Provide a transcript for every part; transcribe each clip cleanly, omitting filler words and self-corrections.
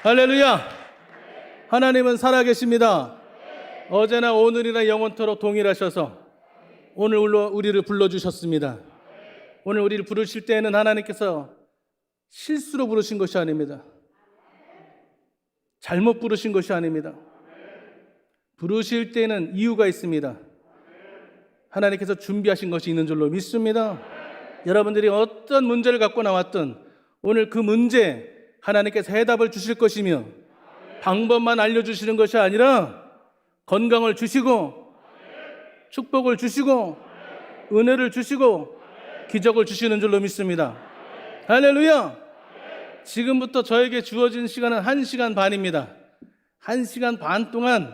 할렐루야. 하나님은 살아계십니다. 어제나 오늘이나 영원토록 동일하셔서 오늘 우리를 불러주셨습니다. 오늘 우리를 부르실 때에는 하나님께서 실수로 부르신 것이 아닙니다. 잘못 부르신 것이 아닙니다. 부르실 때는 이유가 있습니다. 하나님께서 준비하신 것이 있는 줄로 믿습니다. 여러분들이 어떤 문제를 갖고 나왔든 오늘 그 문제 하나님께서 해답을 주실 것이며 방법만 알려주시는 것이 아니라 건강을 주시고 축복을 주시고 은혜를 주시고 기적을 주시는 줄로 믿습니다. 할렐루야. 지금부터 저에게 주어진 시간은 1시간 반입니다. 1시간 반 동안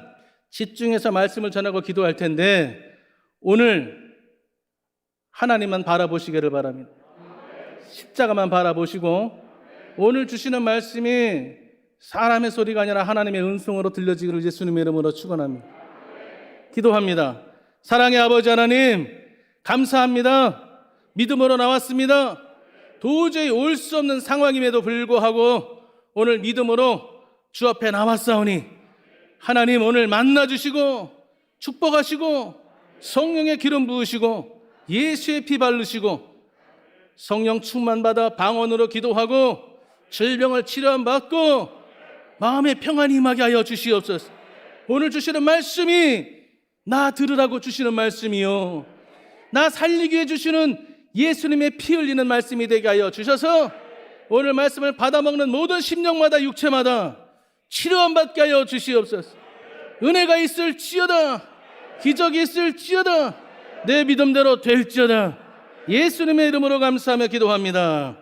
집중해서 말씀을 전하고 기도할 텐데 오늘 하나님만 바라보시기를 바랍니다. 십자가만 바라보시고 오늘 주시는 말씀이 사람의 소리가 아니라 하나님의 은총으로 들려지기를 예수님의 이름으로 축원합니다. 기도합니다. 사랑의 아버지 하나님, 감사합니다. 믿음으로 나왔습니다. 도저히 올 수 없는 상황임에도 불구하고 오늘 믿음으로 주 앞에 나왔사오니 하나님 오늘 만나주시고 축복하시고 성령의 기름 부으시고 예수의 피 바르시고 성령 충만받아 방언으로 기도하고 질병을 치료함 받고 마음의 평안이 임하게 하여 주시옵소서. 오늘 주시는 말씀이 나 들으라고 주시는 말씀이요, 나 살리기 위해 주시는 예수님의 피 흘리는 말씀이 되게 하여 주셔서 오늘 말씀을 받아먹는 모든 심령마다 육체마다 치료함 받게 하여 주시옵소서. 은혜가 있을지어다, 기적이 있을지어다, 내 믿음대로 될지어다. 예수님의 이름으로 감사하며 기도합니다.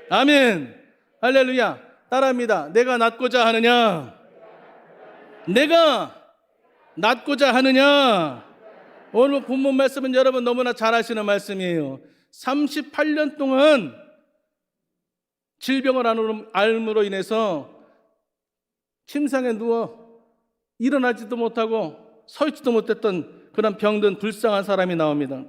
아멘. 할렐루야. 따라합니다. 내가 낫고자 하느냐? 내가 낫고자 하느냐? 오늘 본문 말씀은 여러분 너무나 잘 아시는 말씀이에요. 38년 동안 질병을 앓음으로 인해서 침상에 누워 일어나지도 못하고 서 있지도 못했던 그런 병든 불쌍한 사람이 나옵니다.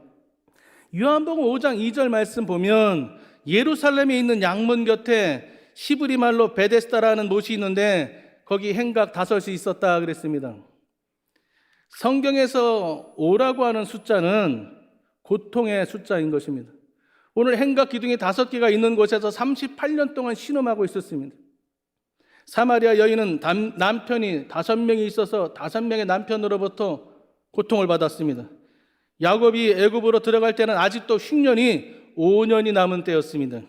요한복음 5장 2절 말씀 보면 예루살렘에 있는 양문 곁에 시브리 말로 베데스다라는 못이 있는데 거기 행각 5이 있었다 그랬습니다. 성경에서 5라고 하는 숫자는 고통의 숫자인 것입니다. 오늘 행각 기둥이 5개가 있는 곳에서 38년 동안 신음하고 있었습니다. 사마리아 여인은 남편이 5명이 있어서 5명의 남편으로부터 고통을 받았습니다. 야곱이 애굽으로 들어갈 때는 아직도 흉년이 5년이 남은 때였습니다.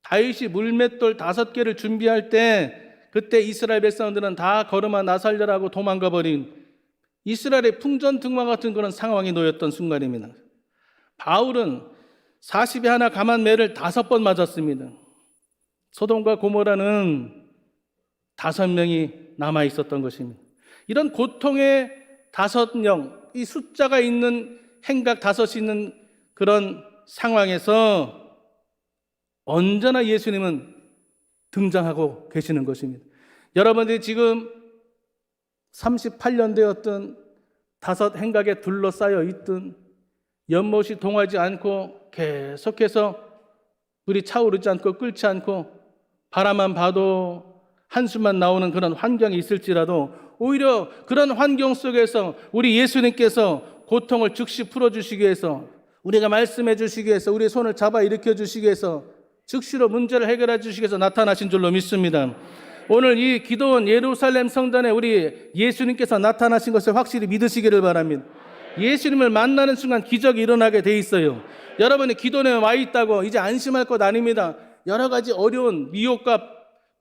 다윗이 물맷돌 5개를 준비할 때 그때 이스라엘 백성들은 다 걸음아 나 살려라고 도망가 버린 이스라엘의 풍전등화 같은 그런 상황에 놓였던 순간입니다. 바울은 40에 하나 감한 매를 5번 맞았습니다. 소돔과 고모라는 5명이 남아 있었던 것입니다. 이런 고통의 5명, 이 숫자가 있는 행각 5이 있는 그런 상황에서 언제나 예수님은 등장하고 계시는 것입니다. 여러분들이 지금 38년 되었든 5 행각에 둘러싸여 있든 연못이 동하지 않고 계속해서 물이 차오르지 않고 끓지 않고 바람만 봐도 한숨만 나오는 그런 환경이 있을지라도 오히려 그런 환경 속에서 우리 예수님께서 고통을 즉시 풀어주시기 위해서, 우리가 말씀해 주시기 위해서, 우리의 손을 잡아 일으켜 주시기 위해서 즉시로 문제를 해결해 주시기 위해서 나타나신 줄로 믿습니다. 오늘 이 기도원 예루살렘 성전에 우리 예수님께서 나타나신 것을 확실히 믿으시기를 바랍니다. 예수님을 만나는 순간 기적이 일어나게 돼 있어요. 여러분이 기도원에 와 있다고 이제 안심할 것 아닙니다. 여러 가지 어려운 미혹과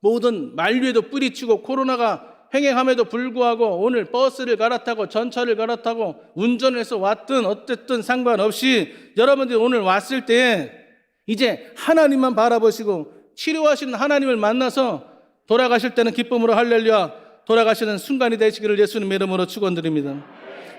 모든 만류에도 뿌리치고 코로나가 횡행함에도 불구하고 오늘 버스를 갈아타고 전철을 갈아타고 운전을 해서 왔든 어쨌든 상관없이 여러분들이 오늘 왔을 때 이제 하나님만 바라보시고 치료하시는 하나님을 만나서 돌아가실 때는 기쁨으로 할렐루야 돌아가시는 순간이 되시기를 예수님의 이름으로 축원드립니다.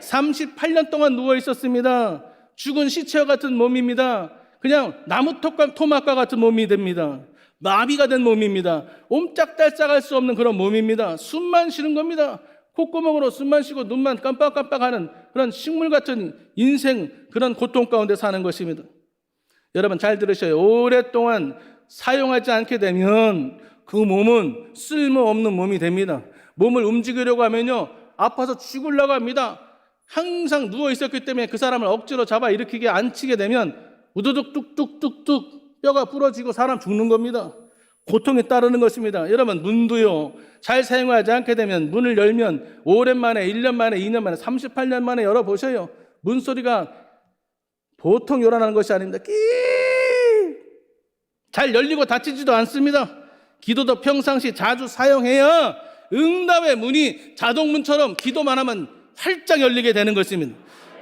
38년 동안 누워 있었습니다. 죽은 시체와 같은 몸입니다. 그냥 나무 토막과 같은 몸이 됩니다. 마비가 된 몸입니다. 옴짝달짝할 수 없는 그런 몸입니다. 숨만 쉬는 겁니다. 콧구멍으로 숨만 쉬고 눈만 깜빡깜빡하는 그런 식물 같은 인생, 그런 고통 가운데 사는 것입니다. 여러분 잘 들으셔요. 오랫동안 사용하지 않게 되면 그 몸은 쓸모없는 몸이 됩니다. 몸을 움직이려고 하면요, 아파서 죽으려고 합니다. 항상 누워 있었기 때문에 그 사람을 억지로 잡아 일으키게 앉히게 되면 우두둑 뚝뚝뚝뚝 뼈가 부러지고 사람 죽는 겁니다. 고통이 따르는 것입니다. 여러분, 문도요, 잘 사용하지 않게 되면 문을 열면 오랜만에 1년 만에 2년 만에 38년 만에 열어보셔요. 문 소리가 보통 요란하는 것이 아닙니다. 끼 잘 열리고 닫히지도 않습니다. 기도도 평상시 자주 사용해야 응답의 문이 자동문처럼 기도만 하면 활짝 열리게 되는 것입니다.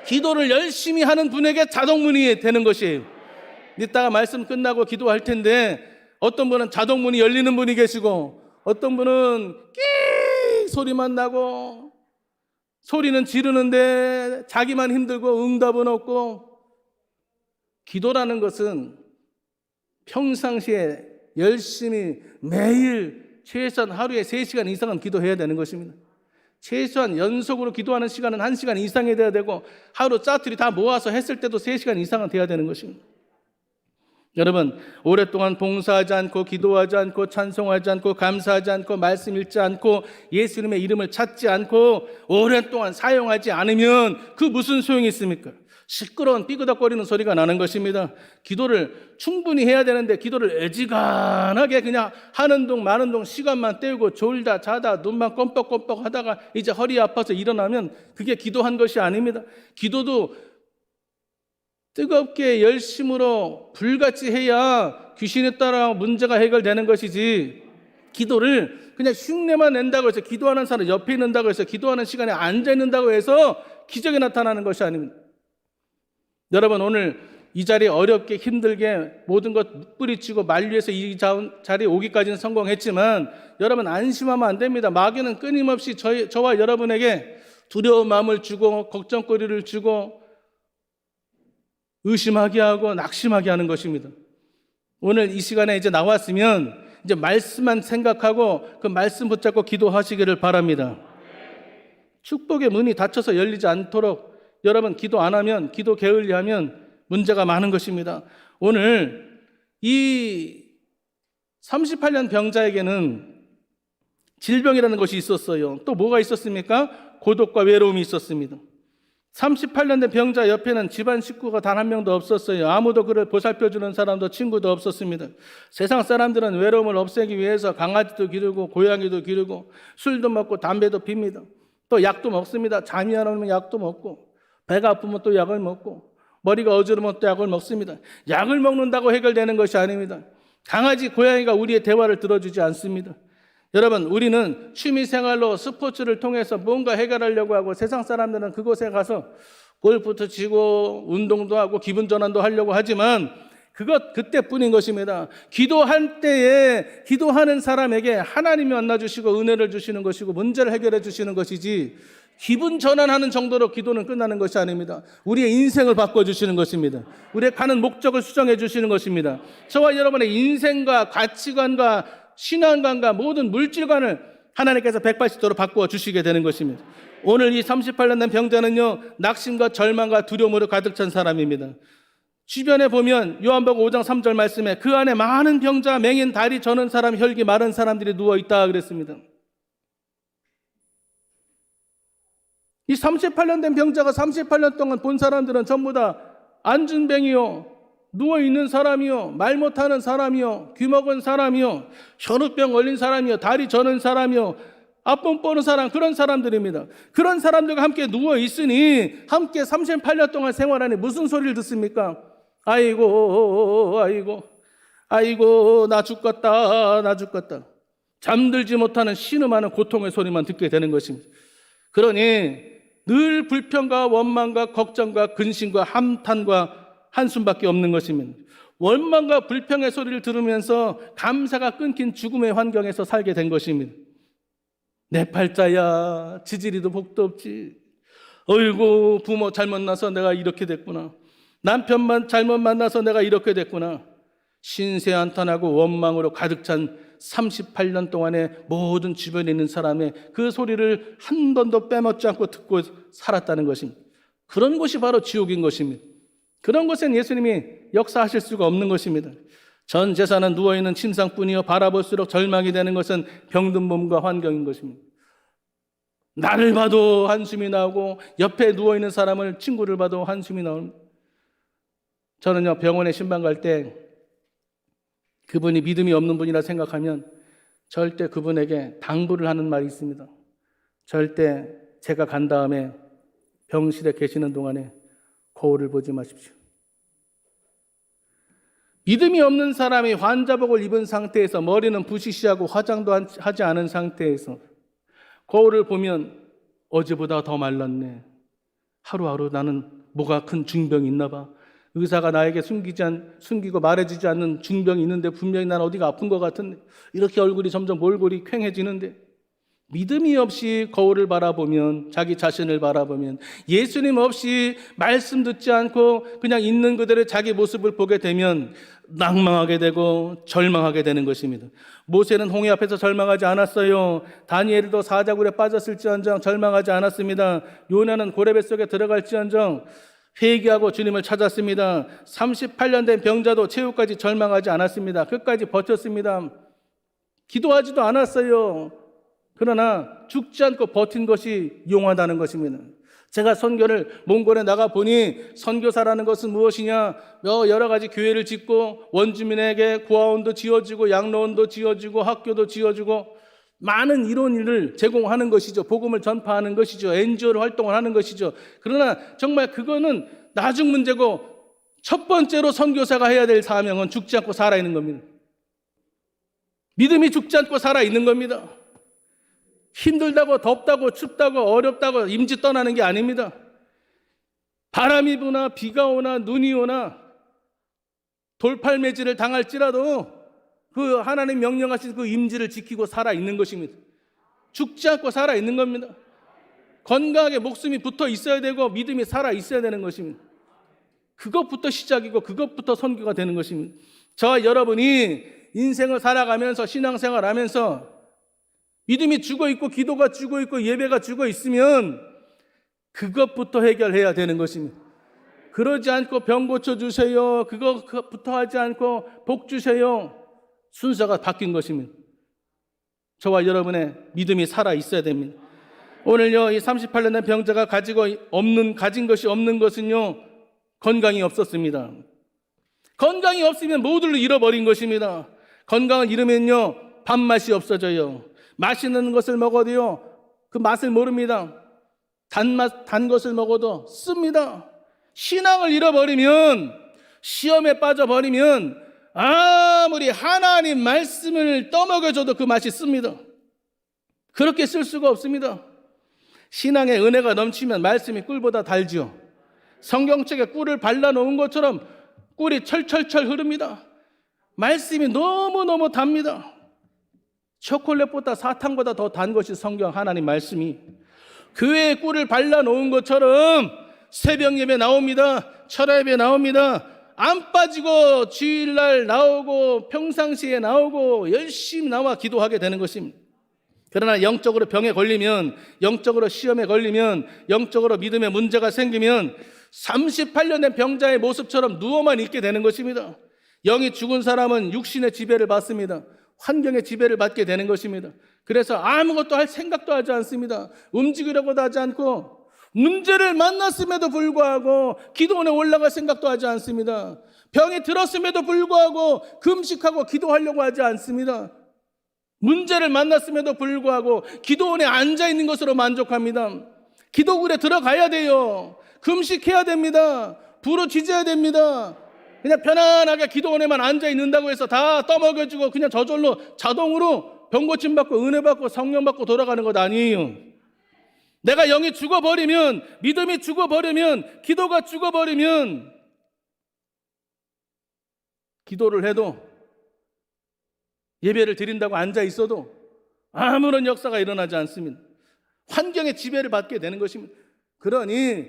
기도를 열심히 하는 분에게 자동문이 되는 것이에요. 이따가 말씀 끝나고 기도할 텐데 어떤 분은 자동문이 열리는 분이 계시고 어떤 분은 끼 소리만 나고 소리는 지르는데 자기만 힘들고 응답은 없고. 기도라는 것은 평상시에 열심히 매일 최소한 하루에 3시간 이상은 기도해야 되는 것입니다. 최소한 연속으로 기도하는 시간은 1시간 이상이 돼야 되고 하루 짜투리 다 모아서 했을 때도 3시간 이상은 돼야 되는 것입니다. 여러분, 오랫동안 봉사하지 않고 기도하지 않고 찬송하지 않고 감사하지 않고 말씀 읽지 않고 예수님의 이름을 찾지 않고 오랫동안 사용하지 않으면 그 무슨 소용이 있습니까? 시끄러운 삐그덕거리는 소리가 나는 것입니다. 기도를 충분히 해야 되는데 기도를 애지간하게 그냥 하는 동 마는 동 시간만 때우고 졸다 자다 눈만 껌뻑껌뻑 하다가 이제 허리 아파서 일어나면 그게 기도한 것이 아닙니다. 기도도 뜨겁게 열심으로 불같이 해야 귀신에 따라 문제가 해결되는 것이지, 기도를 그냥 흉내만 낸다고 해서, 기도하는 사람 옆에 있는다고 해서, 기도하는 시간에 앉아 있는다고 해서 기적이 나타나는 것이 아닙니다. 여러분, 오늘 이 자리에 어렵게 힘들게 모든 것 뿌리치고 만류해서 이 자리에 오기까지는 성공했지만 여러분, 안심하면 안 됩니다. 마귀는 끊임없이 저와 여러분에게 두려운 마음을 주고 걱정거리를 주고 의심하게 하고 낙심하게 하는 것입니다. 오늘 이 시간에 이제 나왔으면 이제 말씀만 생각하고 그 말씀 붙잡고 기도하시기를 바랍니다. 축복의 문이 닫혀서 열리지 않도록 여러분, 기도 안 하면, 기도 게을리하면 문제가 많은 것입니다. 오늘 이 38년 병자에게는 질병이라는 것이 있었어요. 또 뭐가 있었습니까? 고독과 외로움이 있었습니다. 38년 된 병자 옆에는 집안 식구가 단 한 명도 없었어요. 아무도 그를 보살펴주는 사람도 친구도 없었습니다. 세상 사람들은 외로움을 없애기 위해서 강아지도 기르고 고양이도 기르고 술도 먹고 담배도 핍니다. 또 약도 먹습니다. 잠이 안 오면 약도 먹고 배가 아프면 또 약을 먹고 머리가 어지르면 또 약을 먹습니다. 약을 먹는다고 해결되는 것이 아닙니다. 강아지, 고양이가 우리의 대화를 들어주지 않습니다. 여러분, 우리는 취미생활로 스포츠를 통해서 뭔가 해결하려고 하고 세상 사람들은 그곳에 가서 골프도 치고 운동도 하고 기분 전환도 하려고 하지만 그때뿐인 것입니다. 기도할 때에 기도하는 사람에게 하나님이 만나주시고 은혜를 주시는 것이고 문제를 해결해 주시는 것이지 기분 전환하는 정도로 기도는 끝나는 것이 아닙니다. 우리의 인생을 바꿔주시는 것입니다. 우리의 가는 목적을 수정해 주시는 것입니다. 저와 여러분의 인생과 가치관과 신앙관과 모든 물질관을 하나님께서 180도로 바꾸어 주시게 되는 것입니다. 오늘 이 38년 된 병자는요, 낙심과 절망과 두려움으로 가득 찬 사람입니다. 주변에 보면 요한복음 5장 3절 말씀에 그 안에 많은 병자, 맹인, 다리 저는 사람, 혈기 마른 사람들이 누워있다 그랬습니다. 이 38년 된 병자가 38년 동안 본 사람들은 전부 다 안진뱅이요, 누워있는 사람이요, 말 못하는 사람이요, 귀 먹은 사람이요, 혈우병 걸린 사람이요, 다리 저는 사람이요, 앞봉 뽀는 사람, 그런 사람들입니다. 그런 사람들과 함께 누워있으니 함께 38년 동안 생활하니 무슨 소리를 듣습니까? 아이고 나 죽겠다. 잠들지 못하는 신음하는 고통의 소리만 듣게 되는 것입니다. 그러니 늘 불평과 원망과 걱정과 근심과 함탄과 한숨밖에 없는 것입니다. 원망과 불평의 소리를 들으면서 감사가 끊긴 죽음의 환경에서 살게 된 것입니다. 내 팔자야, 지지리도 복도 없지. 어이구, 부모 잘못 나서 내가 이렇게 됐구나. 남편만 잘못 만나서 내가 이렇게 됐구나. 신세한탄하고 원망으로 가득 찬 38년 동안의 모든 주변에 있는 사람의 그 소리를 한 번도 빼먹지 않고 듣고 살았다는 것입니다. 그런 곳이 바로 지옥인 것입니다. 그런 곳엔 예수님이 역사하실 수가 없는 것입니다. 전 재산은 누워있는 침상뿐이요 바라볼수록 절망이 되는 것은 병든 몸과 환경인 것입니다. 나를 봐도 한숨이 나오고 옆에 누워있는 사람을, 친구를 봐도 한숨이 나옵니다. 저는요, 병원에 신방 갈 때 그분이 믿음이 없는 분이라 생각하면 절대 그분에게 당부를 하는 말이 있습니다. 절대 제가 간 다음에 병실에 계시는 동안에 거울을 보지 마십시오. 믿음이 없는 사람이 환자복을 입은 상태에서, 머리는 부시시하고 화장도 하지 않은 상태에서 거울을 보면 어제보다 더 말랐네. 하루하루 나는 뭐가 큰 중병이 있나 봐. 의사가 나에게 숨기고 말해주지 않는 중병이 있는데 분명히 난 어디가 아픈 것 같은데, 이렇게 얼굴이 점점 몰골이 퀭해지는데, 믿음이 없이 거울을 바라보면, 자기 자신을 바라보면, 예수님 없이 말씀 듣지 않고 그냥 있는 그대로 자기 모습을 보게 되면 낭망하게 되고 절망하게 되는 것입니다. 모세는 홍해 앞에서 절망하지 않았어요. 다니엘도 사자굴에 빠졌을지언정 절망하지 않았습니다. 요나는 고레 뱃속에 들어갈지언정 회개하고 주님을 찾았습니다. 38년 된 병자도 최후까지 절망하지 않았습니다. 끝까지 버텼습니다. 기도하지도 않았어요. 그러나 죽지 않고 버틴 것이 용하다는 것입니다. 제가 선교를 몽골에 나가 보니 선교사라는 것은 무엇이냐? 여러 가지 교회를 짓고 원주민에게 고아원도 지어주고 양로원도 지어주고 학교도 지어주고 많은 이런 일을 제공하는 것이죠. 복음을 전파하는 것이죠. NGO를 활동을 하는 것이죠. 그러나 정말 그거는 나중 문제고, 첫 번째로 선교사가 해야 될 사명은 죽지 않고 살아있는 겁니다. 믿음이 죽지 않고 살아있는 겁니다. 힘들다고 덥다고 춥다고 어렵다고 임지 떠나는 게 아닙니다. 바람이 부나 비가 오나 눈이 오나 돌팔매질을 당할지라도 그 하나님 명령하신 그 임지를 지키고 살아있는 것입니다. 죽지 않고 살아있는 겁니다. 건강하게 목숨이 붙어 있어야 되고 믿음이 살아있어야 되는 것입니다. 그것부터 시작이고 그것부터 선교가 되는 것입니다. 저와 여러분이 인생을 살아가면서, 신앙생활하면서 믿음이 죽어있고 기도가 죽어있고 예배가 죽어있으면 그것부터 해결해야 되는 것입니다. 그러지 않고 병 고쳐주세요, 그거부터 하지 않고 복 주세요, 순서가 바뀐 것입니다. 저와 여러분의 믿음이 살아있어야 됩니다. 오늘요, 이 38년 된 병자가 가진 것이 없는 것은요, 건강이 없었습니다. 건강이 없으면 모두를 잃어버린 것입니다. 건강을 잃으면요, 밥맛이 없어져요. 맛있는 것을 먹어도요, 그 맛을 모릅니다. 단 것을 먹어도 씁니다. 신앙을 잃어버리면, 시험에 빠져버리면 아무리 하나님 말씀을 떠먹여줘도 그 맛이 씁니다. 그렇게 쓸 수가 없습니다. 신앙의 은혜가 넘치면 말씀이 꿀보다 달지요. 성경책에 꿀을 발라놓은 것처럼 꿀이 철철철 흐릅니다. 말씀이 너무너무 답니다. 초콜릿보다 사탕보다 더 단 것이 성경 하나님 말씀이. 교회에 꿀을 발라놓은 것처럼 새벽 예배 나옵니다. 철야 예배 나옵니다. 안 빠지고 주일날 나오고 평상시에 나오고 열심히 나와 기도하게 되는 것입니다. 그러나 영적으로 병에 걸리면, 영적으로 시험에 걸리면, 영적으로 믿음에 문제가 생기면 38년 된 병자의 모습처럼 누워만 있게 되는 것입니다. 영이 죽은 사람은 육신의 지배를 받습니다. 환경의 지배를 받게 되는 것입니다. 그래서 아무것도 할 생각도 하지 않습니다. 움직이려고도 하지 않고, 문제를 만났음에도 불구하고 기도원에 올라갈 생각도 하지 않습니다. 병이 들었음에도 불구하고 금식하고 기도하려고 하지 않습니다. 문제를 만났음에도 불구하고 기도원에 앉아있는 것으로 만족합니다. 기도굴에 들어가야 돼요. 금식해야 됩니다. 부르짖어야 됩니다. 그냥 편안하게 기도원에만 앉아있는다고 해서 다 떠먹여주고 그냥 저절로 자동으로 병고침 받고 은혜 받고 성령 받고 돌아가는 것 아니에요. 내가 영이 죽어버리면, 믿음이 죽어버리면, 기도가 죽어버리면 기도를 해도, 예배를 드린다고 앉아있어도 아무런 역사가 일어나지 않습니다. 환경의 지배를 받게 되는 것입니다. 그러니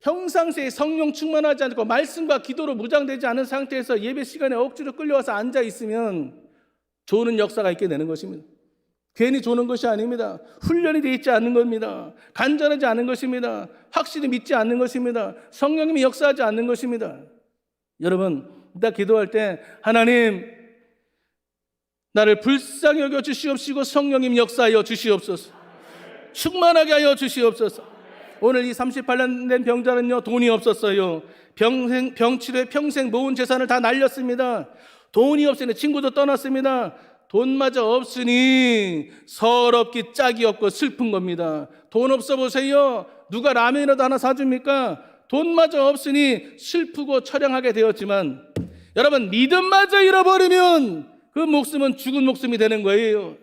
평상시에 성령 충만하지 않고 말씀과 기도로 무장되지 않은 상태에서 예배 시간에 억지로 끌려와서 앉아있으면 조는 역사가 있게 되는 것입니다. 괜히 조는 것이 아닙니다. 훈련이 되어 있지 않는 겁니다. 간절하지 않은 것입니다. 확실히 믿지 않는 것입니다. 성령님이 역사하지 않는 것입니다. 여러분, 기도할 때 하나님 나를 불쌍히 여겨 주시옵시고 성령님 역사하여 주시옵소서. 충만하게 하여 주시옵소서. 오늘 이 38년 된 병자는요, 돈이 없었어요. 병치료에 평생 모은 재산을 다 날렸습니다. 돈이 없으니 친구도 떠났습니다. 돈마저 없으니 서럽기 짝이 없고 슬픈 겁니다. 돈 없어 보세요. 누가 라면이라도 하나 사줍니까? 돈마저 없으니 슬프고 처량하게 되었지만, 여러분 믿음마저 잃어버리면 그 목숨은 죽은 목숨이 되는 거예요.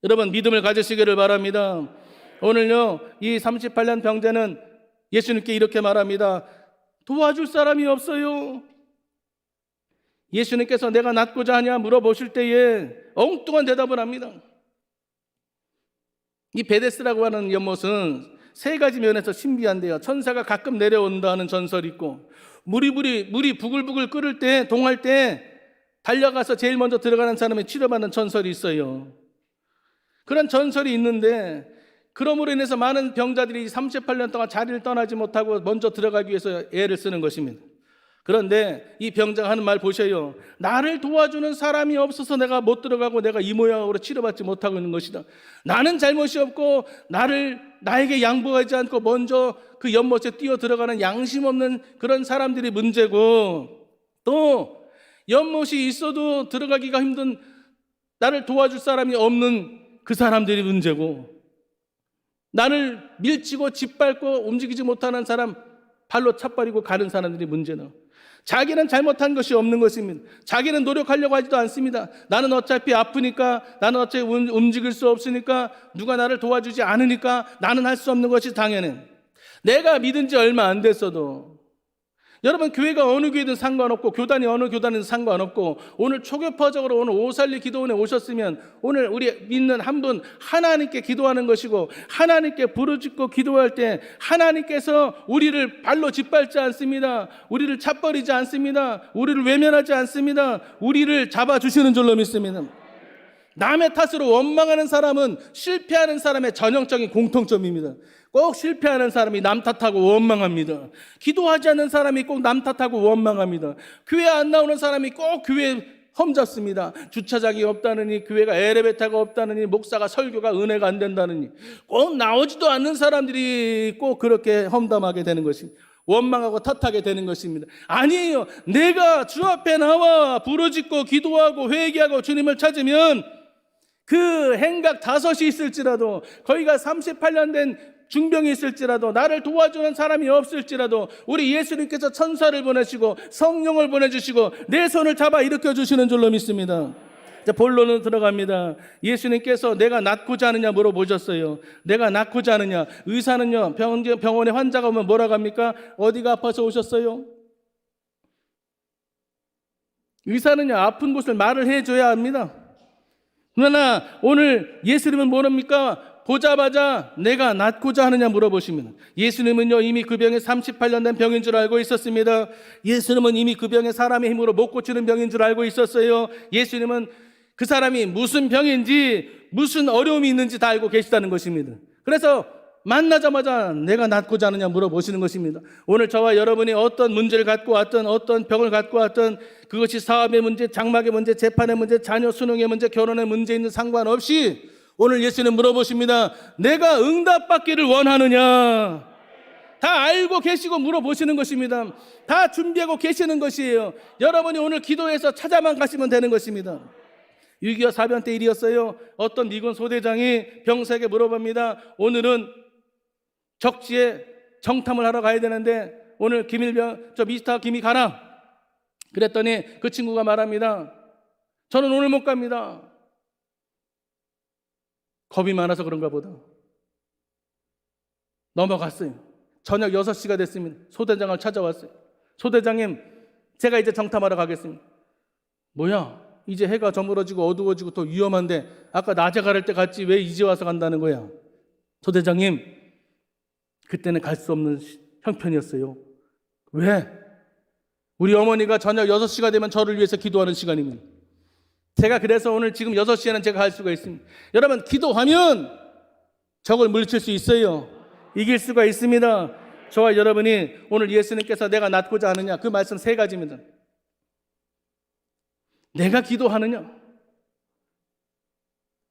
여러분 믿음을 가지시기를 바랍니다. 오늘요 이 38년 병자는 예수님께 이렇게 말합니다. 도와줄 사람이 없어요. 예수님께서 내가 낫고자 하냐 물어보실 때에 엉뚱한 대답을 합니다. 이 베데스라고 하는 연못은 세 가지 면에서 신비한데요. 천사가 가끔 내려온다는 전설이 있고, 물이 부글부글 끓을 때, 동할 때 달려가서 제일 먼저 들어가는 사람이 치료받는 전설이 있어요. 그런 전설이 있는데, 그러므로 인해서 많은 병자들이 38년 동안 자리를 떠나지 못하고 먼저 들어가기 위해서 애를 쓰는 것입니다. 그런데 이 병자가 하는 말 보셔요. 나를 도와주는 사람이 없어서 내가 못 들어가고 내가 이 모양으로 치료받지 못하고 있는 것이다. 나는 잘못이 없고 나에게 양보하지 않고 먼저 그 연못에 뛰어 들어가는 양심 없는 그런 사람들이 문제고, 또 연못이 있어도 들어가기가 힘든 나를 도와줄 사람이 없는 그 사람들이 문제고, 나를 밀치고 짓밟고 움직이지 못하는 사람, 발로 차버리고 가는 사람들이 문제다. 자기는 잘못한 것이 없는 것입니다. 자기는 노력하려고 하지도 않습니다. 나는 어차피 아프니까, 나는 어차피 움직일 수 없으니까, 누가 나를 도와주지 않으니까 나는 할 수 없는 것이 당연해. 내가 믿은 지 얼마 안 됐어도, 여러분 교회가 어느 교회든 상관없고 교단이 어느 교단이든 상관없고, 오늘 초교파적으로 오늘 오살리 기도원에 오셨으면 오늘 우리 믿는 한 분 하나님께 기도하는 것이고, 하나님께 부르짖고 기도할 때 하나님께서 우리를 발로 짓밟지 않습니다. 우리를 차버리지 않습니다. 우리를 외면하지 않습니다. 우리를 잡아주시는 줄로 믿습니다. 남의 탓으로 원망하는 사람은 실패하는 사람의 전형적인 공통점입니다. 꼭 실패하는 사람이 남 탓하고 원망합니다. 기도하지 않는 사람이 꼭 남 탓하고 원망합니다. 교회 안 나오는 사람이 꼭 교회 험잡습니다. 주차장이 없다느니, 교회가 엘리베이터가 없다느니, 목사가 설교가 은혜가 안 된다느니, 꼭 나오지도 않는 사람들이 꼭 그렇게 험담하게 되는 것입니다. 원망하고 탓하게 되는 것입니다. 아니에요. 내가 주 앞에 나와 부르짖고 기도하고 회개하고 주님을 찾으면 그 행각 5이 있을지라도, 거기가 38년 된 중병이 있을지라도, 나를 도와주는 사람이 없을지라도 우리 예수님께서 천사를 보내시고 성령을 보내주시고 내 손을 잡아 일으켜 주시는 줄로 믿습니다. 자, 본론은 들어갑니다. 예수님께서 내가 낫고자 하느냐 물어보셨어요. 내가 낫고자 하느냐. 의사는요, 병원에 환자가 오면 뭐라고 합니까? 어디가 아파서 오셨어요? 의사는요, 아픈 곳을 말을 해줘야 합니다. 그러나 오늘 예수님은 뭐랍니까? 보자마자 내가 낫고자 하느냐 물어보십니다. 예수님은요 이미 그 병에 38년 된 병인 줄 알고 있었습니다. 예수님은 이미 그 병에 사람의 힘으로 못 고치는 병인 줄 알고 있었어요. 예수님은 그 사람이 무슨 병인지 무슨 어려움이 있는지 다 알고 계시다는 것입니다. 그래서 만나자마자 내가 낫고자 하느냐 물어보시는 것입니다. 오늘 저와 여러분이 어떤 문제를 갖고 왔든, 어떤 병을 갖고 왔든, 그것이 사업의 문제, 장막의 문제, 재판의 문제, 자녀 수능의 문제, 결혼의 문제에는 상관없이 오늘 예수님 물어보십니다. 내가 응답받기를 원하느냐? 다 알고 계시고 물어보시는 것입니다. 다 준비하고 계시는 것이에요. 여러분이 오늘 기도해서 찾아만 가시면 되는 것입니다. 6.25 사변 때 일이었어요. 어떤 미군 소대장이 병사에게 물어봅니다. 오늘은 적지에 정탐을 하러 가야 되는데 오늘 미스터 김이 가나? 그랬더니 그 친구가 말합니다. 저는 오늘 못 갑니다. 겁이 많아서 그런가 보다. 넘어갔어요. 저녁 6시가 됐습니다. 소대장을 찾아왔어요. 소대장님, 제가 이제 정탐하러 가겠습니다. 뭐야? 이제 해가 저물어지고 어두워지고 더 위험한데 아까 낮에 가를 때 갔지 왜 이제 와서 간다는 거야? 소대장님, 그때는 갈 수 없는 형편이었어요. 왜? 우리 어머니가 저녁 6시가 되면 저를 위해서 기도하는 시간입니다. 제가 그래서 오늘 지금 6시에는 제가 갈 수가 있습니다. 여러분, 기도하면 적을 물리칠 수 있어요. 이길 수가 있습니다. 저와 여러분이 오늘 예수님께서 내가 낫고자 하느냐, 그 말씀 3가지입니다. 내가 기도하느냐?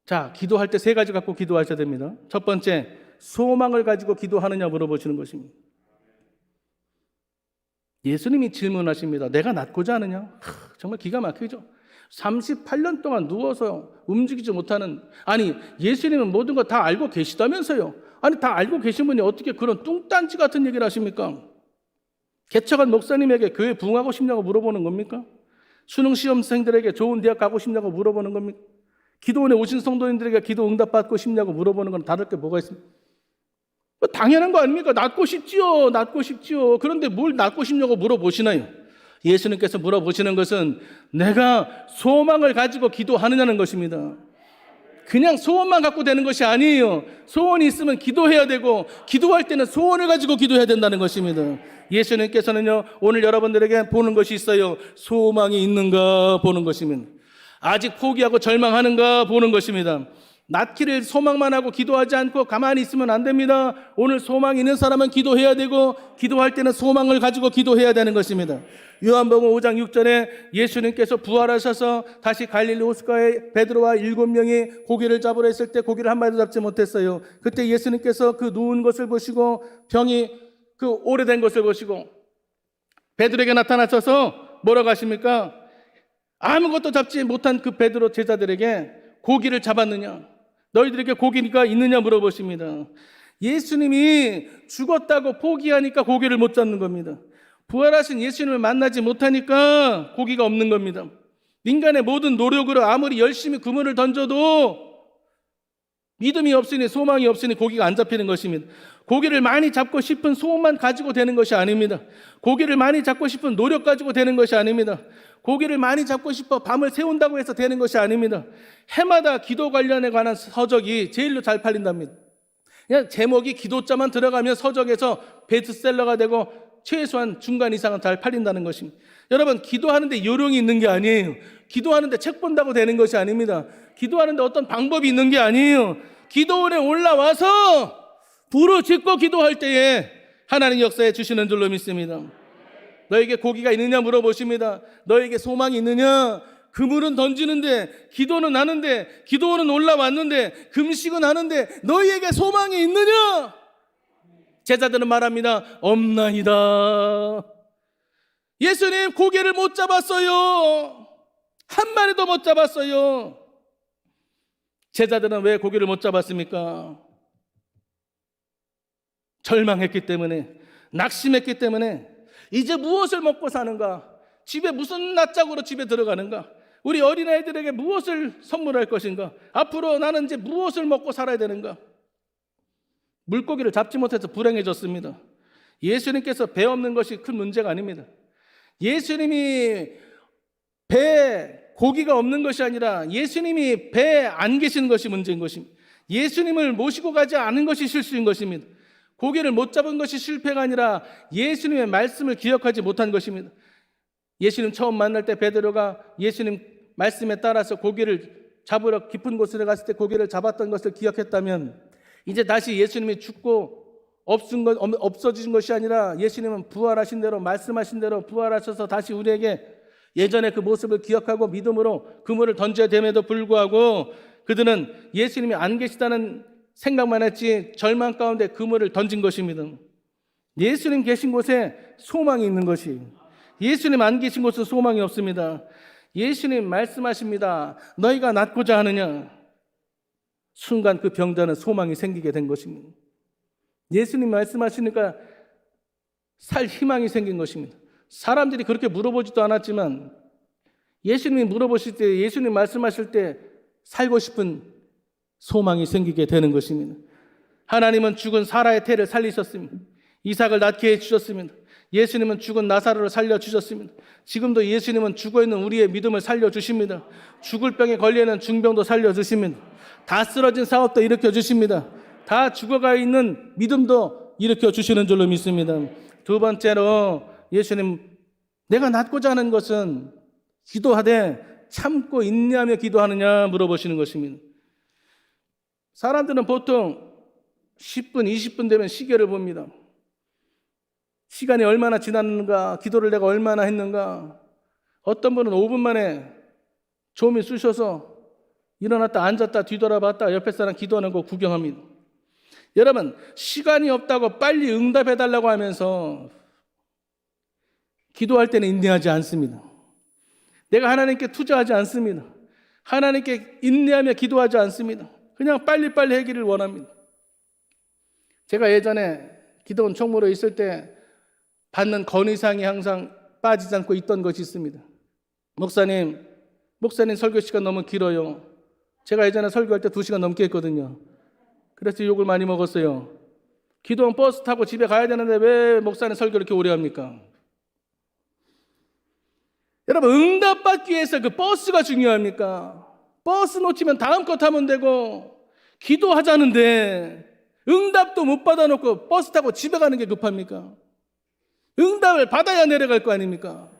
자, 기도할 때 세 가지 갖고 기도하셔야 됩니다. 첫 번째, 소망을 가지고 기도하느냐 물어보시는 것입니다. 예수님이 질문하십니다. 내가 낫고자 하느냐? 정말 기가 막히죠. 38년 동안 누워서 움직이지 못하는, 아니 예수님은 모든 거 다 알고 계시다면서요. 아니 다 알고 계신 분이 어떻게 그런 뚱딴지 같은 얘기를 하십니까? 개척한 목사님에게 교회 부흥하고 싶냐고 물어보는 겁니까? 수능 시험생들에게 좋은 대학 가고 싶냐고 물어보는 겁니까? 기도원에 오신 성도님들에게 기도 응답 받고 싶냐고 물어보는 건 다를 게 뭐가 있습니까? 당연한 거 아닙니까? 낫고 싶지요. 낫고 싶지요. 그런데 뭘 낫고 싶냐고 물어보시나요? 예수님께서 물어보시는 것은 내가 소망을 가지고 기도하느냐는 것입니다. 그냥 소원만 갖고 되는 것이 아니에요. 소원이 있으면 기도해야 되고, 기도할 때는 소원을 가지고 기도해야 된다는 것입니다. 예수님께서는요, 오늘 여러분들에게 보는 것이 있어요. 소망이 있는가 보는 것입니다. 아직 포기하고 절망하는가 보는 것입니다. 낫기를 소망만 하고 기도하지 않고 가만히 있으면 안 됩니다. 오늘 소망이 있는 사람은 기도해야 되고, 기도할 때는 소망을 가지고 기도해야 되는 것입니다. 요한복음 5장 6절에 예수님께서 부활하셔서 다시 갈릴리 호숫가에 베드로와 7명이 고기를 잡으러 했을 때 고기를 한 마리도 잡지 못했어요. 그때 예수님께서 그 누운 것을 보시고, 병이 그 오래된 것을 보시고 베드로에게 나타나셔서 뭐라고 하십니까? 아무것도 잡지 못한 그 베드로 제자들에게 고기를 잡았느냐? 너희들에게 고기가 있느냐 물어보십니다. 예수님이 죽었다고 포기하니까 고기를 못 잡는 겁니다. 부활하신 예수님을 만나지 못하니까 고기가 없는 겁니다. 인간의 모든 노력으로 아무리 열심히 그물을 던져도 믿음이 없으니, 소망이 없으니 고기가 안 잡히는 것입니다. 고기를 많이 잡고 싶은 소원만 가지고 되는 것이 아닙니다. 고기를 많이 잡고 싶은 노력 가지고 되는 것이 아닙니다. 고기를 많이 잡고 싶어 밤을 새운다고 해서 되는 것이 아닙니다. 해마다 기도 관련에 관한 서적이 제일로 잘 팔린답니다. 그냥 제목이 기도자만 들어가면 서적에서 베스트셀러가 되고 최소한 중간 이상은 잘 팔린다는 것입니다. 여러분, 기도하는데 요령이 있는 게 아니에요. 기도하는데 책 본다고 되는 것이 아닙니다. 기도하는데 어떤 방법이 있는 게 아니에요. 기도원에 올라와서 부르짖고 기도할 때에 하나님 역사해 주시는 줄로 믿습니다. 너에게 고기가 있느냐 물어보십니다. 너에게 소망이 있느냐? 그물은 던지는데, 기도는 하는데, 기도는 올라왔는데, 금식은 하는데 너희에게 소망이 있느냐? 제자들은 말합니다. 없나이다. 예수님 고기를 못 잡았어요. 한 마리도 못 잡았어요. 제자들은 왜 고기를 못 잡았습니까? 절망했기 때문에, 낙심했기 때문에. 이제 무엇을 먹고 사는가? 집에 무슨 낯짝으로 집에 들어가는가? 우리 어린아이들에게 무엇을 선물할 것인가? 앞으로 나는 이제 무엇을 먹고 살아야 되는가? 물고기를 잡지 못해서 불행해졌습니다. 예수님께서 배 없는 것이 큰 문제가 아닙니다. 예수님이 배에 고기가 없는 것이 아니라 예수님이 배에 안 계시는 것이 문제인 것입니다. 예수님을 모시고 가지 않은 것이 실수인 것입니다. 고기를 못 잡은 것이 실패가 아니라 예수님의 말씀을 기억하지 못한 것입니다. 예수님 처음 만날 때 베드로가 예수님 말씀에 따라서 고기를 잡으러 깊은 곳으로 갔을 때 고기를 잡았던 것을 기억했다면, 이제 다시 예수님이 죽고 없어진 것이 아니라 예수님은 부활하신 대로, 말씀하신 대로 부활하셔서 다시 우리에게 예전의 그 모습을 기억하고 믿음으로 그물을 던져야 됨에도 불구하고 그들은 예수님이 안 계시다는 생각만 했지 절망 가운데 그물을 던진 것입니다. 예수님 계신 곳에 소망이 있는 것이, 예수님 안 계신 곳은 소망이 없습니다. 예수님 말씀하십니다. 너희가 낫고자 하느냐? 순간 그 병자는 소망이 생기게 된 것입니다. 예수님 말씀하시니까 살 희망이 생긴 것입니다. 사람들이 그렇게 물어보지도 않았지만 예수님이 물어보실 때, 예수님 말씀하실 때 살고 싶은 소망이 생기게 되는 것입니다. 하나님은 죽은 사라의 태를 살리셨습니다. 이삭을 낳게 해주셨습니다. 예수님은 죽은 나사로를 살려주셨습니다. 지금도 예수님은 죽어있는 우리의 믿음을 살려주십니다. 죽을 병에 걸려있는 중병도 살려주십니다. 다 쓰러진 사업도 일으켜주십니다. 다 죽어가 있는 믿음도 일으켜주시는 줄로 믿습니다. 두 번째로 예수님, 내가 낫고자 하는 것은 기도하되 참고 인내하며 기도하느냐 물어보시는 것입니다. 사람들은 보통 10분, 20분 되면 시계를 봅니다. 시간이 얼마나 지났는가, 기도를 내가 얼마나 했는가. 어떤 분은 5분 만에 좀이 쑤셔서 일어났다 앉았다 뒤돌아봤다 옆에 사람 기도하는 거 구경합니다. 여러분, 시간이 없다고 빨리 응답해달라고 하면서 기도할 때는 인내하지 않습니다. 내가 하나님께 투자하지 않습니다. 하나님께 인내하며 기도하지 않습니다. 그냥 빨리빨리 하기를 원합니다. 제가 예전에 기도원 총무로 있을 때 받는 건의사항이 항상 빠지지 않고 있던 것이 있습니다. 목사님 설교 시간 너무 길어요. 제가 예전에 설교할 때 2시간 넘게 했거든요. 그래서 욕을 많이 먹었어요. 기도원 버스 타고 집에 가야 되는데 왜 목사님 설교를 이렇게 오래 합니까? 여러분, 응답받기 위해서 그 버스가 중요합니까? 버스 놓치면 다음 거 타면 되고, 기도하자는데 응답도 못 받아놓고 버스 타고 집에 가는 게 급합니까? 응답을 받아야 내려갈 거 아닙니까?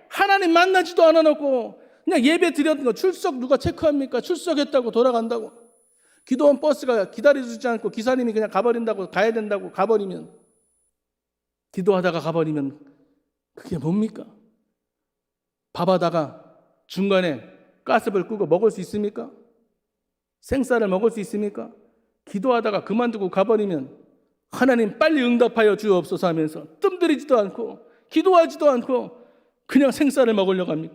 하나님 만나지도 않아놓고 그냥 예배 드렸던 거 출석 누가 체크합니까? 출석했다고 돌아간다고. 기도원 버스가 기다려주지 않고 기사님이 그냥 가버린다고, 가야 된다고 가버리면, 기도하다가 가버리면 그게 뭡니까? 밥하다가 중간에 가스불 끄고 먹을 수 있습니까? 생쌀을 먹을 수 있습니까? 기도하다가 그만두고 가버리면 하나님 빨리 응답하여 주옵소서 하면서 뜸들이지도 않고 기도하지도 않고 그냥 생쌀을 먹으려고 합니다.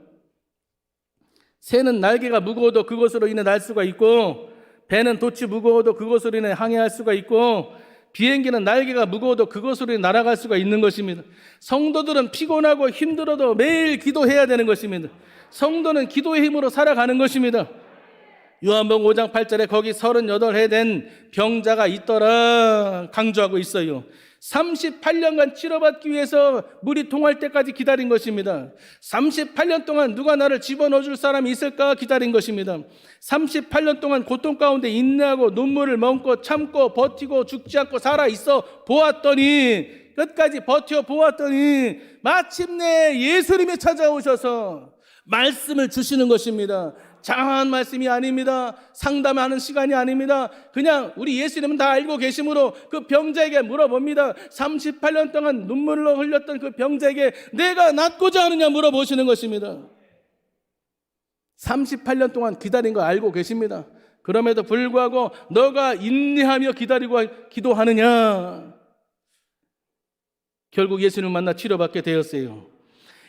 새는 날개가 무거워도 그것으로 인해 날 수가 있고, 배는 돛이 무거워도 그것으로 인해 항해할 수가 있고, 비행기는 날개가 무거워도 그것으로 인해 날아갈 수가 있는 것입니다. 성도들은 피곤하고 힘들어도 매일 기도해야 되는 것입니다. 성도는 기도의 힘으로 살아가는 것입니다. 요한복음 5장 8절에 거기 38해 된 병자가 있더라 강조하고 있어요. 38년간 치료받기 위해서 물이 통할 때까지 기다린 것입니다. 38년 동안 누가 나를 집어넣어 줄 사람이 있을까 기다린 것입니다. 38년 동안 고통 가운데 인내하고 눈물을 머금고 참고 버티고 죽지 않고 살아있어 보았더니, 끝까지 버텨 보았더니 마침내 예수님이 찾아오셔서 말씀을 주시는 것입니다. 장한 말씀이 아닙니다. 상담하는 시간이 아닙니다. 그냥 우리 예수님은 다 알고 계시므로 그 병자에게 물어봅니다. 38년 동안 눈물로 흘렸던 그 병자에게 내가 낫고자 하느냐 물어보시는 것입니다. 38년 동안 기다린 거 알고 계십니다. 그럼에도 불구하고 너가 인내하며 기다리고 기도하느냐. 결국 예수님을 만나 치료받게 되었어요.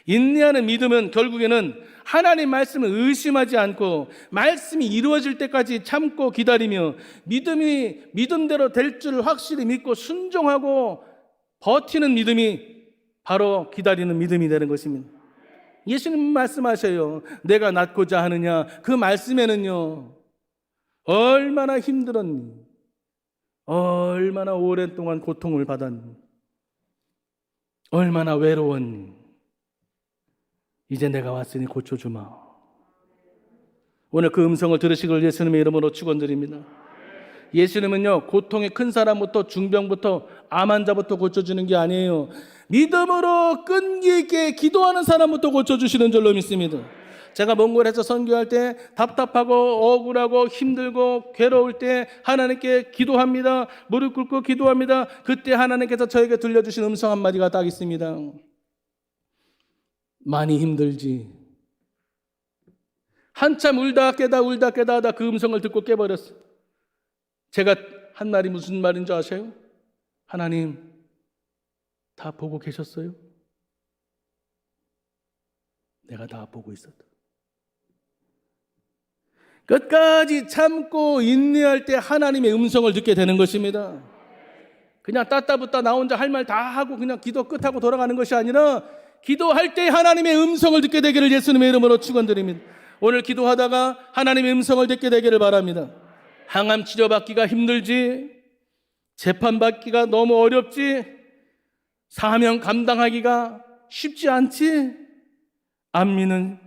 인내하는 믿음은 결국에는 하나님 말씀을 의심하지 않고 말씀이 이루어질 때까지 참고 기다리며 믿음이 믿음대로 될 줄 확실히 믿고 순종하고 버티는 믿음이 바로 기다리는 믿음이 되는 것입니다. 예수님 말씀하셔요. 내가 낫고자 하느냐. 그 말씀에는요, 얼마나 힘들었니, 얼마나 오랜 동안 고통을 받았니, 얼마나 외로웠니, 이제 내가 왔으니 고쳐주마. 오늘 그 음성을 들으시길 예수님의 이름으로 축원드립니다. 예수님은요, 고통이 큰 사람부터 중병부터 암 환자부터 고쳐주는 게 아니에요. 믿음으로 끈기 있게 기도하는 사람부터 고쳐주시는 줄로 믿습니다. 제가 몽골에서 선교할 때 답답하고 억울하고 힘들고 괴로울 때 하나님께 기도합니다. 무릎 꿇고 기도합니다. 그때 하나님께서 저에게 들려주신 음성 한마디가 딱 있습니다. 많이 힘들지. 한참 울다 깨다 하다 그 음성을 듣고 깨버렸어요. 제가 한 말이 무슨 말인 줄 아세요? 하나님 다 보고 계셨어요? 내가 다 보고 있었다. 끝까지 참고 인내할 때 하나님의 음성을 듣게 되는 것입니다. 그냥 따따붙다 나 혼자 할 말 다 하고 그냥 기도 끝하고 돌아가는 것이 아니라 기도할 때 하나님의 음성을 듣게 되기를 예수님의 이름으로 축원드립니다. 오늘 기도하다가 하나님의 음성을 듣게 되기를 바랍니다. 항암 치료받기가 힘들지, 재판받기가 너무 어렵지, 사명 감당하기가 쉽지 않지, 안미는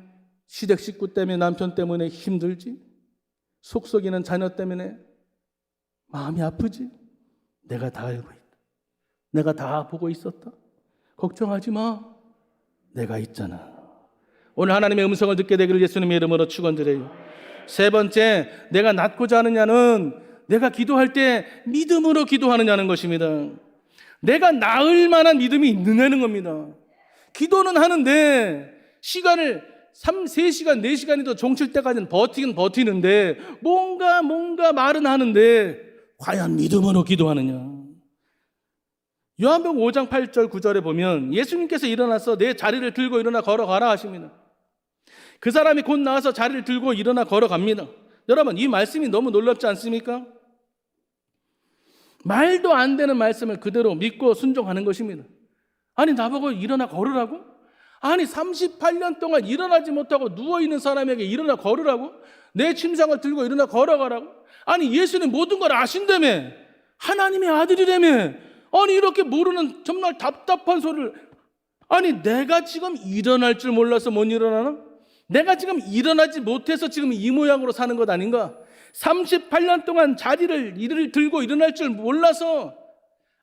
시댁 식구 때문에 남편 때문에 힘들지, 속썩이는 자녀 때문에 마음이 아프지. 내가 다 알고 있다. 내가 다 보고 있었다. 걱정하지 마. 내가 있잖아. 오늘 하나님의 음성을 듣게 되기를 예수님의 이름으로 축원드려요. 세 번째, 내가 낫고자 하느냐는 내가 기도할 때 믿음으로 기도하느냐는 것입니다. 내가 나을 만한 믿음이 있느냐는 겁니다. 기도는 하는데 시간을 3시간, 4시간이도 종칠 때까지는 버티긴 버티는데 뭔가 말은 하는데 과연 믿음으로 기도하느냐. 요한복음 5장 8절 9절에 보면 예수님께서 일어나서 내 자리를 들고 일어나 걸어가라 하십니다. 그 사람이 곧 나와서 자리를 들고 일어나 걸어갑니다. 여러분, 이 말씀이 너무 놀랍지 않습니까? 말도 안 되는 말씀을 그대로 믿고 순종하는 것입니다. 아니, 나보고 일어나 걸으라고? 아니, 38년 동안 일어나지 못하고 누워있는 사람에게 일어나 걸으라고? 내 침상을 들고 일어나 걸어가라고? 아니, 예수는 모든 걸 아신다며, 하나님의 아들이라며, 아니, 이렇게 모르는 정말 답답한 소리를. 아니, 내가 지금 일어날 줄 몰라서 못 일어나나? 내가 지금 일어나지 못해서 지금 이 모양으로 사는 것 아닌가? 38년 동안 자리를 들고 일어날 줄 몰라서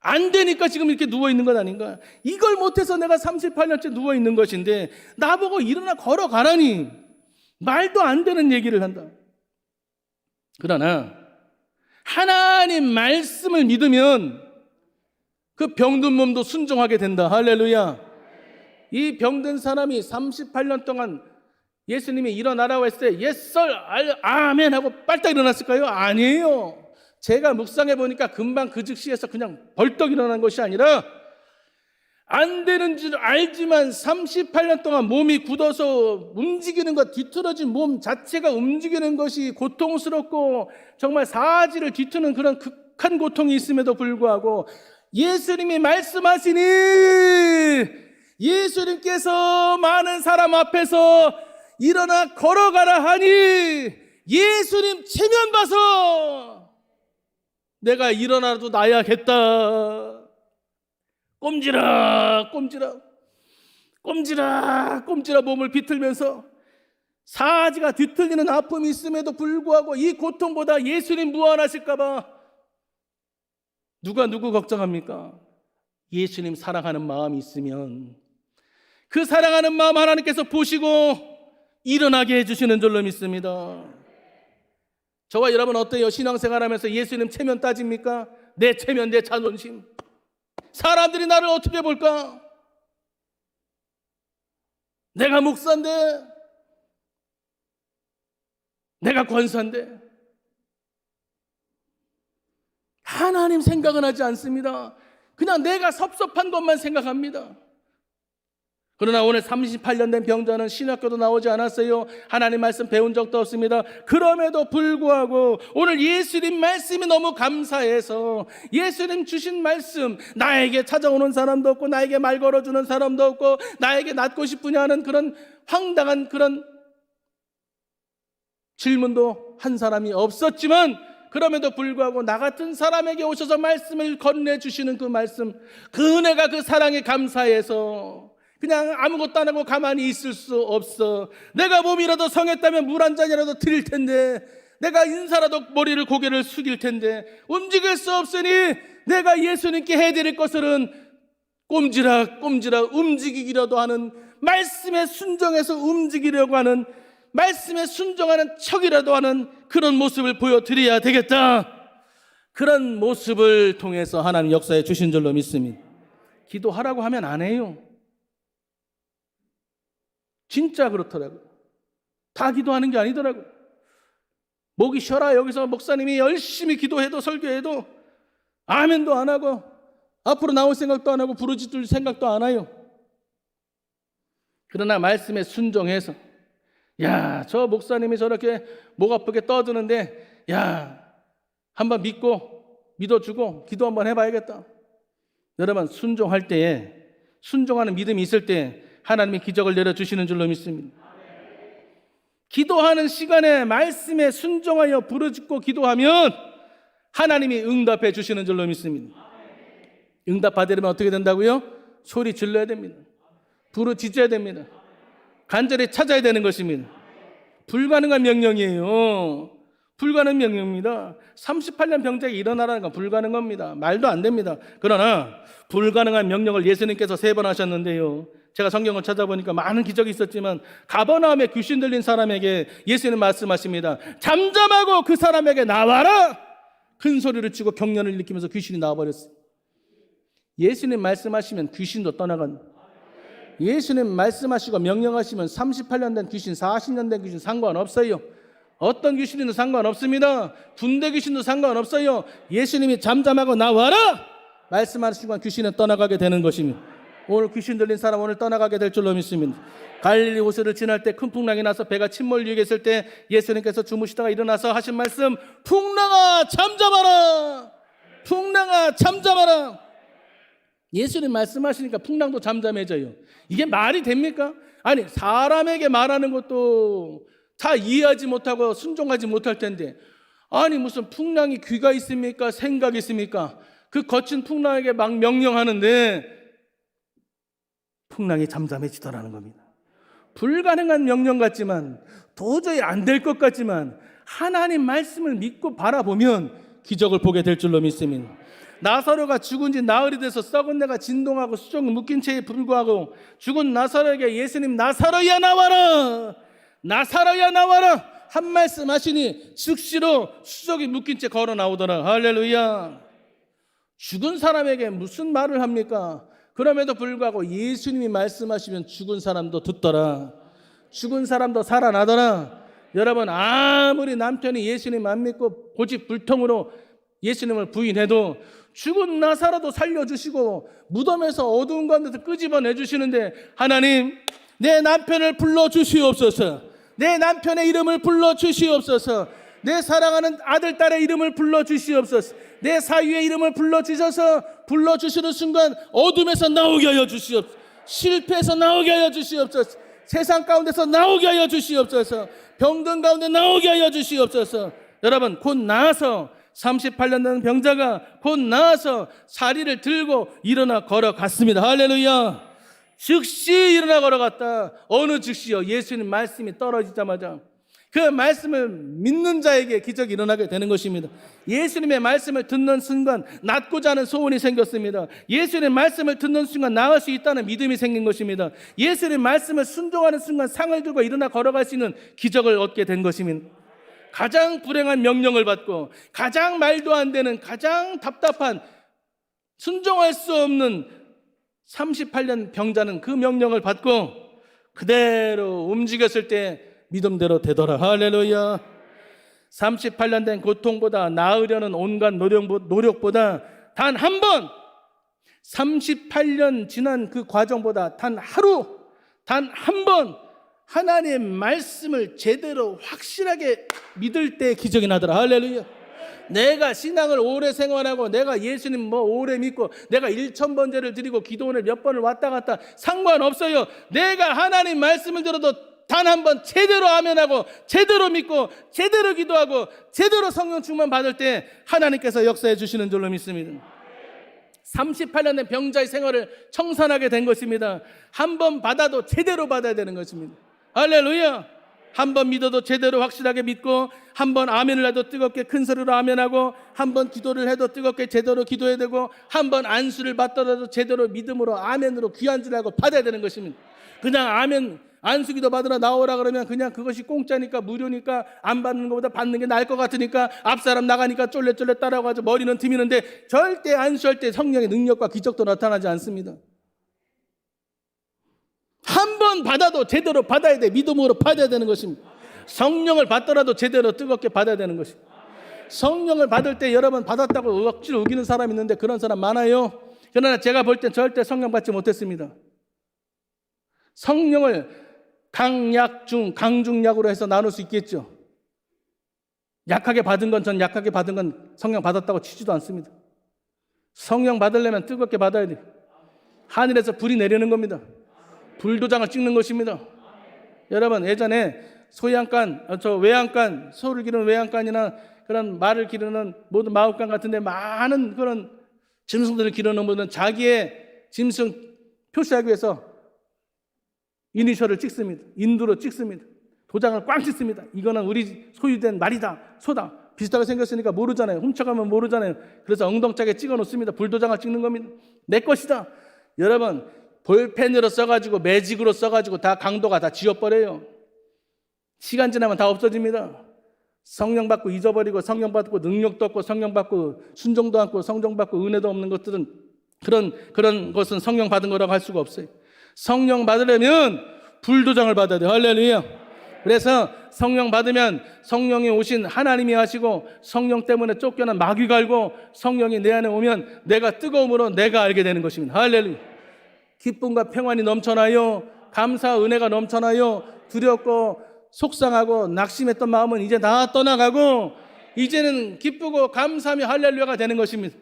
안 되니까 지금 이렇게 누워있는 것 아닌가? 이걸 못해서 내가 38년째 누워있는 것인데 나보고 일어나 걸어가라니, 말도 안 되는 얘기를 한다. 그러나 하나님 말씀을 믿으면 그 병든 몸도 순종하게 된다. 할렐루야. 이 병든 사람이 38년 동안 예수님이 일어나라고 했을 때 yes sir, 아멘 하고 빨딱 일어났을까요? 아니에요. 제가 묵상해 보니까 금방 그 즉시에서 그냥 벌떡 일어난 것이 아니라 안 되는 줄 알지만 38년 동안 몸이 굳어서 움직이는 것, 뒤틀어진 몸 자체가 움직이는 것이 고통스럽고 정말 사지를 뒤트는 그런 극한 고통이 있음에도 불구하고 예수님이 말씀하시니, 예수님께서 많은 사람 앞에서 일어나 걸어가라 하니 예수님 체면 봐서 내가 일어나도 나야겠다. 꼼지락 몸을 비틀면서 사지가 뒤틀리는 아픔이 있음에도 불구하고 이 고통보다 예수님 무한하실까 봐 누가 누구 걱정합니까? 예수님 사랑하는 마음이 있으면 그 사랑하는 마음 하나님께서 보시고 일어나게 해주시는 줄로 믿습니다. 저와 여러분 어때요? 신앙생활하면서 예수님 체면 따집니까? 내 체면, 내 자존심, 사람들이 나를 어떻게 볼까? 내가 목사인데, 내가 권사인데. 하나님 생각은 하지 않습니다. 그냥 내가 섭섭한 것만 생각합니다. 그러나 오늘 38년 된 병자는 신학교도 나오지 않았어요. 하나님 말씀 배운 적도 없습니다. 그럼에도 불구하고 오늘 예수님 말씀이 너무 감사해서 예수님 주신 말씀, 나에게 찾아오는 사람도 없고 나에게 말 걸어주는 사람도 없고 나에게 낫고 싶으냐 하는 그런 황당한 그런 질문도 한 사람이 없었지만 그럼에도 불구하고 나 같은 사람에게 오셔서 말씀을 건네주시는 그 말씀, 그 은혜가, 그 사랑에 감사해서 그냥 아무것도 안 하고 가만히 있을 수 없어. 내가 몸이라도 성했다면 물 한 잔이라도 드릴 텐데, 내가 인사라도 머리를 고개를 숙일 텐데 움직일 수 없으니 내가 예수님께 해드릴 것은 꼼지락 움직이기라도 하는, 말씀에 순종해서 움직이려고 하는, 말씀에 순종하는 척이라도 하는 그런 모습을 보여드려야 되겠다. 그런 모습을 통해서 하나님 역사해 주신 줄로 믿습니다. 기도하라고 하면 안 해요. 진짜 그렇더라고요. 다 기도하는 게 아니더라고요. 목이 쉬어라. 여기서 목사님이 열심히 기도해도 설교해도 아멘도 안 하고 앞으로 나올 생각도 안 하고 부르짖을 생각도 안 해요. 그러나 말씀에 순종해서, 야, 저 목사님이 저렇게 목 아프게 떠드는데, 야, 한번 믿어주고 기도 한번 해봐야겠다. 여러분, 순종할 때에, 순종하는 믿음이 있을 때 하나님이 기적을 내려주시는 줄로 믿습니다. 기도하는 시간에 말씀에 순종하여 부르짖고 기도하면 하나님이 응답해 주시는 줄로 믿습니다. 응답받으려면 어떻게 된다고요? 소리 질러야 됩니다. 부르짖어야 됩니다. 간절히 찾아야 되는 것입니다. 불가능한 명령이에요. 불가능한 명령입니다. 38년 병자에게 일어나라는 건 불가능합니다. 말도 안 됩니다. 그러나 불가능한 명령을 예수님께서 3번 하셨는데요, 제가 성경을 찾아보니까 많은 기적이 있었지만 가버나움에 귀신 들린 사람에게 예수님 말씀하십니다. 잠잠하고 그 사람에게 나와라! 큰 소리를 치고 경련을 일으키면서 귀신이 나와버렸어요. 예수님 말씀하시면 귀신도 떠나간, 예수님 말씀하시고 명령하시면 38년 된 귀신, 40년 된 귀신 상관없어요. 어떤 귀신이든 상관없습니다. 군대 귀신도 상관없어요. 예수님이 잠잠하고 나와라 말씀하는 순간 귀신은 떠나가게 되는 것입니다. 오늘 귀신 들린 사람 오늘 떠나가게 될 줄로 믿습니다. 갈릴리 호수를 지날 때 큰 풍랑이 나서 배가 침몰 위에 있을 때 예수님께서 주무시다가 일어나서 하신 말씀, 풍랑아 잠잠하라, 풍랑아 잠잠하라. 예수님 말씀하시니까 풍랑도 잠잠해져요. 이게 말이 됩니까? 아니, 사람에게 말하는 것도 다 이해하지 못하고 순종하지 못할 텐데, 아니 무슨 풍랑이 귀가 있습니까? 생각이 있습니까? 그 거친 풍랑에게 막 명령하는데 풍랑이 잠잠해지더라는 겁니다. 불가능한 명령 같지만, 도저히 안 될 것 같지만 하나님 말씀을 믿고 바라보면 기적을 보게 될 줄로 믿습니다. 나사로가 죽은 지 나흘이 돼서 썩은 내가 진동하고 수족은 묶인 채에 불구하고 죽은 나사로에게 예수님 나사로야 나와라, 나사로야 나와라 한 말씀 하시니 즉시로 수족이 묶인 채 걸어 나오더라. 할렐루야. 죽은 사람에게 무슨 말을 합니까? 그럼에도 불구하고 예수님이 말씀하시면 죽은 사람도 듣더라, 죽은 사람도 살아나더라. 여러분, 아무리 남편이 예수님 안 믿고 고집불통으로 예수님을 부인해도 죽은 나사로도 살려주시고 무덤에서 어두운 가운데서 끄집어내주시는데, 하나님 내 남편을 불러주시옵소서, 내 남편의 이름을 불러주시옵소서, 내 사랑하는 아들 딸의 이름을 불러주시옵소서, 내 사위의 이름을 불러주시는 순간 어둠에서 나오게 하여 주시옵소서, 실패해서 나오게 하여 주시옵소서, 세상 가운데서 나오게 하여 주시옵소서, 병든 가운데 나오게 하여 주시옵소서. 여러분, 곧 나아서 38년 된 병자가 곧 나아서 사리를 들고 일어나 걸어갔습니다. 할렐루야. 즉시 일어나 걸어갔다. 어느 즉시요? 예수님 말씀이 떨어지자마자 그 말씀을 믿는 자에게 기적이 일어나게 되는 것입니다. 예수님의 말씀을 듣는 순간 낫고자 하는 소원이 생겼습니다. 예수님의 말씀을 듣는 순간 나을 수 있다는 믿음이 생긴 것입니다. 예수님의 말씀을 순종하는 순간 상을 들고 일어나 걸어갈 수 있는 기적을 얻게 된 것입니다. 가장 불행한 명령을 받고 가장 말도 안 되는, 가장 답답한, 순종할 수 없는 38년 병자는 그 명령을 받고 그대로 움직였을 때 믿음대로 되더라. 할렐루야. 38년 된 고통보다 나으려는 온갖 노력보다 단 한 번, 38년 지난 그 과정보다 단 하루, 단 한 번 하나님의 말씀을 제대로 확실하게 믿을 때 기적이 나더라. 할렐루야. 내가 신앙을 오래 생활하고 내가 예수님 오래 믿고 내가 1000번제를 드리고 기도원을 몇 번을 왔다 갔다 상관없어요. 내가 하나님 말씀을 들어도 단 한 번 제대로 아멘하고 제대로 믿고 제대로 기도하고 제대로 성령 충만 받을 때 하나님께서 역사해 주시는 줄로 믿습니다. 38년 된 병자의 생활을 청산하게 된 것입니다. 한 번 받아도 제대로 받아야 되는 것입니다. 할렐루야. 한 번 믿어도 제대로 확실하게 믿고, 한 번 아멘을 해도 뜨겁게 큰 소리로 아멘하고, 한 번 기도를 해도 뜨겁게 제대로 기도해야 되고, 한 번 안수를 받더라도 제대로 믿음으로 아멘으로 귀한 줄 알고 받아야 되는 것입니다. 그냥 아멘 안수 기도 받으러 나오라 그러면 그냥 그것이 공짜니까 무료니까 안 받는 것보다 받는 게 나을 것 같으니까 앞사람 나가니까 쫄래쫄래 따라가지고 머리는 트미는데 절대 안수할 때 성령의 능력과 기적도 나타나지 않습니다. 한 번 받아도 제대로 받아야 돼. 믿음으로 받아야 되는 것입니다. 성령을 받더라도 제대로 뜨겁게 받아야 되는 것입니다. 성령을 받을 때 여러분 받았다고 억지로 우기는 사람 있는데 그런 사람 많아요. 그러나 제가 볼 땐 절대 성령 받지 못했습니다. 성령을 강약중, 강중약으로 해서 나눌 수 있겠죠. 약하게 받은 건, 전 약하게 받은 건 성령 받았다고 치지도 않습니다. 성령 받으려면 뜨겁게 받아야 돼요. 하늘에서 불이 내리는 겁니다. 불도장을 찍는 것입니다. 여러분, 예전에 외양간, 소를 기르는 외양간이나 그런 말을 기르는 모든 마을간 같은데 많은 그런 짐승들을 기르는 분들은 자기의 짐승 표시하기 위해서 이니셜을 찍습니다. 인두로 찍습니다. 도장을 꽝 찍습니다. 이거는 우리 소유된 말이다, 소다. 비슷하게 생겼으니까 모르잖아요. 훔쳐가면 모르잖아요. 그래서 엉덩짝에 찍어 놓습니다. 불도장을 찍는 겁니다. 내 것이다. 여러분, 볼펜으로 써가지고 매직으로 써가지고 다 강도가 다 지워버려요. 시간 지나면 다 없어집니다. 성령 받고 잊어버리고, 성령 받고 능력도 없고, 성령 받고 순종도 않고, 성령 받고 은혜도 없는 것들은 그런 것은 성령 받은 거라고 할 수가 없어요. 성령 받으려면 불도장을 받아야 돼요. 할렐루야. 그래서 성령 받으면 성령이 오신 하나님이 하시고 성령 때문에 쫓겨난 마귀가 알고 성령이 내 안에 오면 내가 뜨거움으로 내가 알게 되는 것입니다. 할렐루야. 기쁨과 평안이 넘쳐나요. 감사 은혜가 넘쳐나요. 두렵고 속상하고 낙심했던 마음은 이제 다 떠나가고 이제는 기쁘고 감사하며 할렐루야가 되는 것입니다.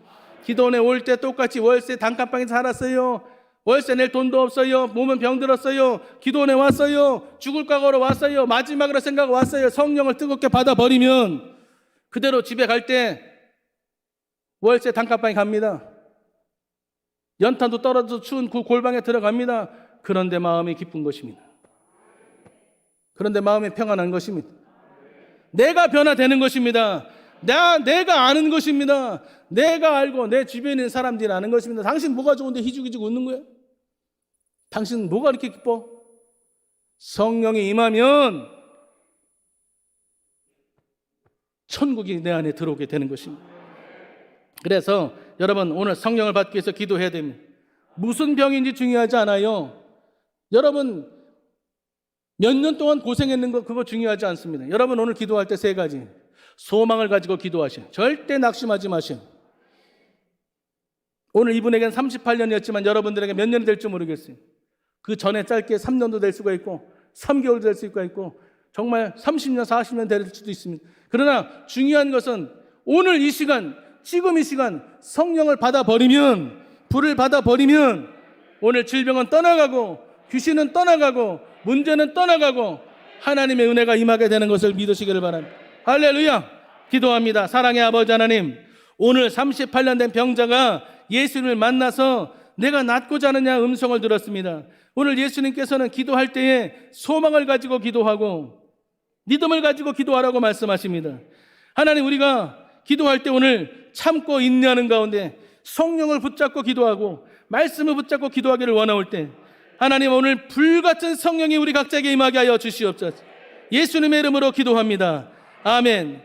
기도원에 올 때 똑같이 월세 단칸방에 살았어요. 월세 낼 돈도 없어요. 몸은 병들었어요. 기도원에 왔어요. 죽을 각오로 왔어요. 마지막으로 생각하고 왔어요. 성령을 뜨겁게 받아버리면 그대로 집에 갈 때 월세 단칸방에 갑니다. 연탄도 떨어져서 추운 그 골방에 들어갑니다. 그런데 마음이 기쁜 것입니다. 그런데 마음이 평안한 것입니다. 내가 변화되는 것입니다. 내가 아는 것입니다. 내가 알고 내 주변에 있는 사람들이 아는 것입니다. 당신 뭐가 좋은데 희죽희죽 웃는 거예요? 당신 뭐가 이렇게 기뻐? 성령이 임하면 천국이 내 안에 들어오게 되는 것입니다. 그래서 여러분 오늘 성령을 받기 위해서 기도해야 됩니다. 무슨 병인지 중요하지 않아요. 여러분 몇 년 동안 고생했는 거 그거 중요하지 않습니다. 여러분 오늘 기도할 때 3가지 소망을 가지고 기도하셔요. 절대 낙심하지 마세요. 오늘 이분에게는 38년이었지만 여러분들에게 몇 년이 될지 모르겠어요. 그 전에 짧게 3년도 될 수가 있고 3개월도 될 수가 있고 정말 30년 40년 될 수도 있습니다. 그러나 중요한 것은 오늘 이 시간 지금 이 시간 성령을 받아버리면 불을 받아버리면 오늘 질병은 떠나가고 귀신은 떠나가고 문제는 떠나가고 하나님의 은혜가 임하게 되는 것을 믿으시기를 바랍니다. 할렐루야. 기도합니다. 사랑의 아버지 하나님, 오늘 38년 된 병자가 예수님을 만나서 내가 낫고자 하느냐 음성을 들었습니다. 오늘 예수님께서는 기도할 때에 소망을 가지고 기도하고 믿음을 가지고 기도하라고 말씀하십니다. 하나님, 우리가 기도할 때 오늘 참고 인내하는 가운데 성령을 붙잡고 기도하고 말씀을 붙잡고 기도하기를 원하올 때 하나님, 오늘 불같은 성령이 우리 각자에게 임하게 하여 주시옵소서. 예수님의 이름으로 기도합니다. 아멘.